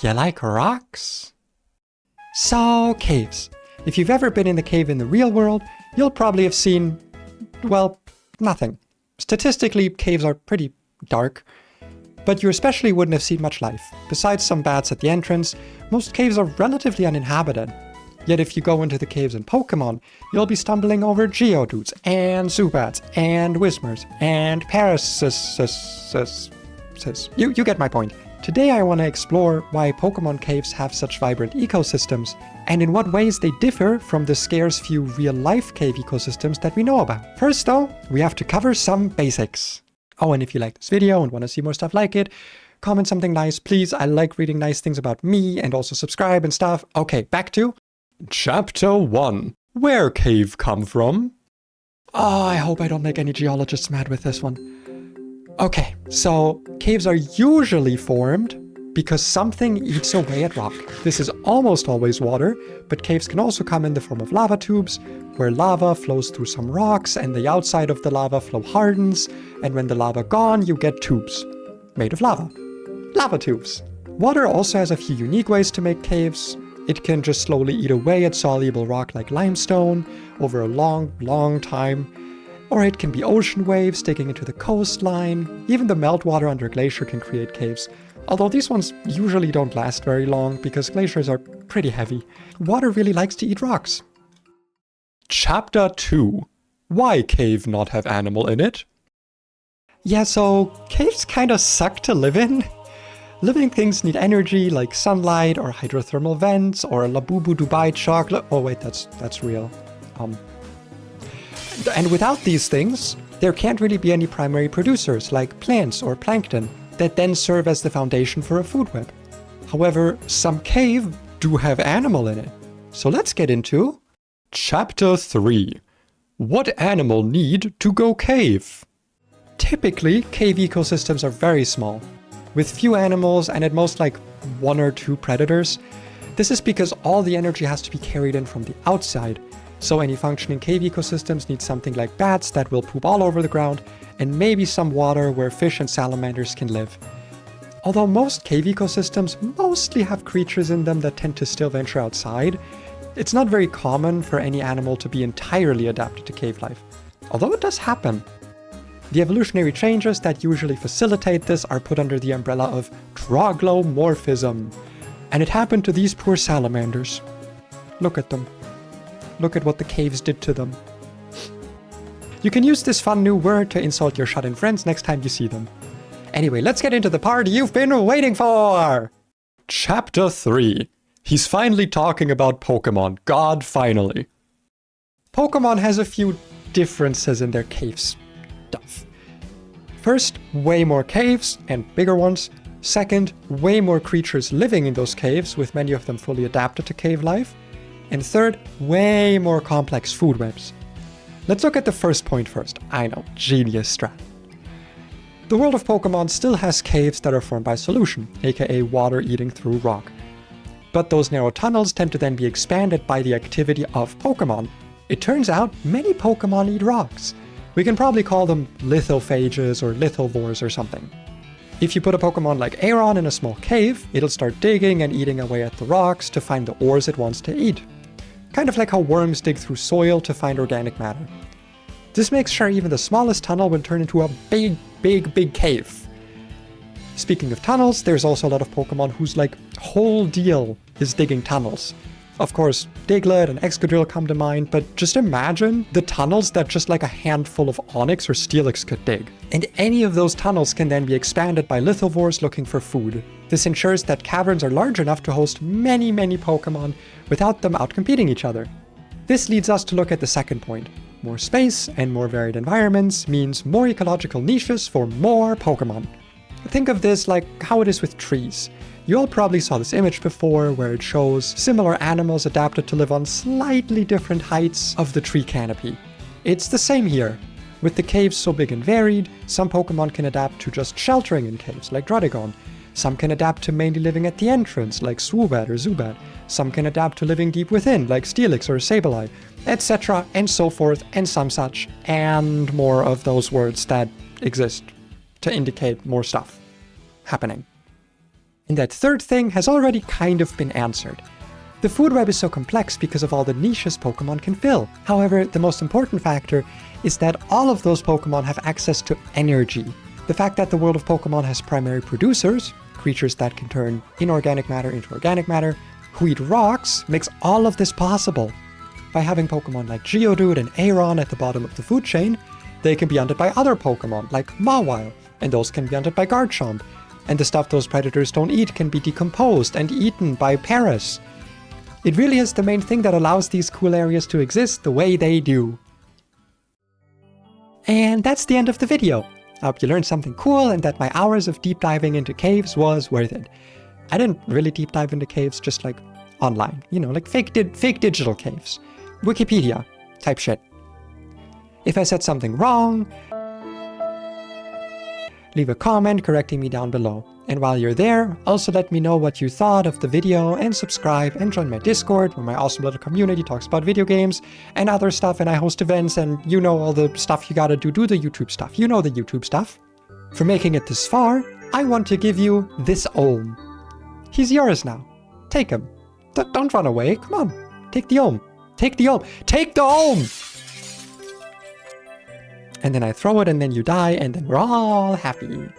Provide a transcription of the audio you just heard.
You like rocks? So, caves. If you've ever been in the cave in the real world, you'll probably have seen, well, nothing. Statistically, caves are pretty dark, but you especially wouldn't have seen much life. Besides some bats at the entrance, most caves are relatively uninhabited. Yet if you go into the caves in Pokémon, you'll be stumbling over Geodudes, and Zubats, and Whismers, and Parasises. You get my point. Today I want to explore why Pokémon caves have such vibrant ecosystems, and in what ways they differ from the scarce few real-life cave ecosystems that we know about. First though, we have to cover some basics. Oh, and if you like this video and want to see more stuff like it, comment something nice, please. I like reading nice things about me, and also subscribe and stuff. Okay, back to Chapter 1. Where cave come from? Oh, I hope I don't make any geologists mad with this one. Okay, so caves are usually formed because something eats away at rock. This is almost always water, but caves can also come in the form of lava tubes, where lava flows through some rocks and the outside of the lava flow hardens, and when the lava gone, you get tubes made of lava. Lava tubes. Water also has a few unique ways to make caves. It can just slowly eat away at soluble rock like limestone over a long time. Or it can be ocean waves digging into the coastline. Even the meltwater under a glacier can create caves. Although these ones usually don't last very long because glaciers are pretty heavy. Water really likes to eat rocks. Chapter 2. Why cave not have animal in it? Yeah, so caves kinda suck to live in. Living things need energy like sunlight or hydrothermal vents or Labubu Dubai chocolate. Oh wait, that's real. And without these things, there can't really be any primary producers like plants or plankton that then serve as the foundation for a food web. However, some cave do have animal in it. So let's get into Chapter 3. What animal need to go cave? Typically, cave ecosystems are very small, with few animals and at most like 1 or 2 predators. This is because all the energy has to be carried in from the outside. So any functioning cave ecosystems need something like bats that will poop all over the ground, and maybe some water where fish and salamanders can live. Although most cave ecosystems mostly have creatures in them that tend to still venture outside, it's not very common for any animal to be entirely adapted to cave life. Although it does happen. The evolutionary changes that usually facilitate this are put under the umbrella of troglomorphism. And it happened to these poor salamanders. Look at them. Look at what the caves did to them. You can use this fun new word to insult your shut-in friends next time you see them. Anyway, let's get into the part you've been waiting for! Chapter 3. He's finally talking about Pokémon. God, finally. Pokémon has a few differences in their cave stuff. First, way more caves and bigger ones. Second, way more creatures living in those caves, with many of them fully adapted to cave life. And third, way more complex food webs. Let's look at the first point first. I know, genius strat. The world of Pokémon still has caves that are formed by solution, aka water eating through rock. But those narrow tunnels tend to then be expanded by the activity of Pokémon. It turns out many Pokémon eat rocks. We can probably call them lithophages or lithivores or something. If you put a Pokémon like Aron in a small cave, it'll start digging and eating away at the rocks to find the ores it wants to eat. Kind of like how worms dig through soil to find organic matter. This makes sure even the smallest tunnel will turn into a big cave. Speaking of tunnels, there's also a lot of Pokémon whose whole deal is digging tunnels. Of course, Diglett and Excadrill come to mind, but just imagine the tunnels that just a handful of Onix or Steelix could dig. And any of those tunnels can then be expanded by lithivores looking for food. This ensures that caverns are large enough to host many Pokémon without them outcompeting each other. This leads us to look at the second point. More space and more varied environments means more ecological niches for more Pokémon. Think of this like how it is with trees. You all probably saw this image before, where it shows similar animals adapted to live on slightly different heights of the tree canopy. It's the same here. With the caves so big and varied, some Pokémon can adapt to just sheltering in caves, like Druddigon. Some can adapt to mainly living at the entrance, like Swoobat or Zubat. Some can adapt to living deep within, like Steelix or Sableye, etc. and so forth, and some such, and more of those words that exist to indicate more stuff happening. And that third thing has already kind of been answered. The food web is so complex because of all the niches Pokemon can fill. However, the most important factor is that all of those Pokemon have access to energy. The fact that the world of Pokemon has primary producers, creatures that can turn inorganic matter into organic matter, who eat rocks, makes all of this possible. By having Pokemon like Geodude and Aeron at the bottom of the food chain, they can be hunted by other Pokemon like Mawile, and those can be hunted by Garchomp. And the stuff those predators don't eat can be decomposed and eaten by Paras. It really is the main thing that allows these cool areas to exist the way they do. And that's the end of the video. I hope you learned something cool and that my hours of deep diving into caves was worth it. I didn't really deep dive into caves, just like online, you know, like fake digital caves. Wikipedia type shit. If I said something wrong, leave a comment correcting me down below. And while you're there, also let me know what you thought of the video and subscribe and join my Discord where my awesome little community talks about video games and other stuff, and I host events and you know all the stuff you gotta do the YouTube stuff. You know the YouTube stuff. For making it this far, I want to give you this Ohm. He's yours now. Take him. Don't run away. Come on. Take the Ohm. Take the Ohm. Take the Ohm! And then I throw it and then you die and then we're all happy.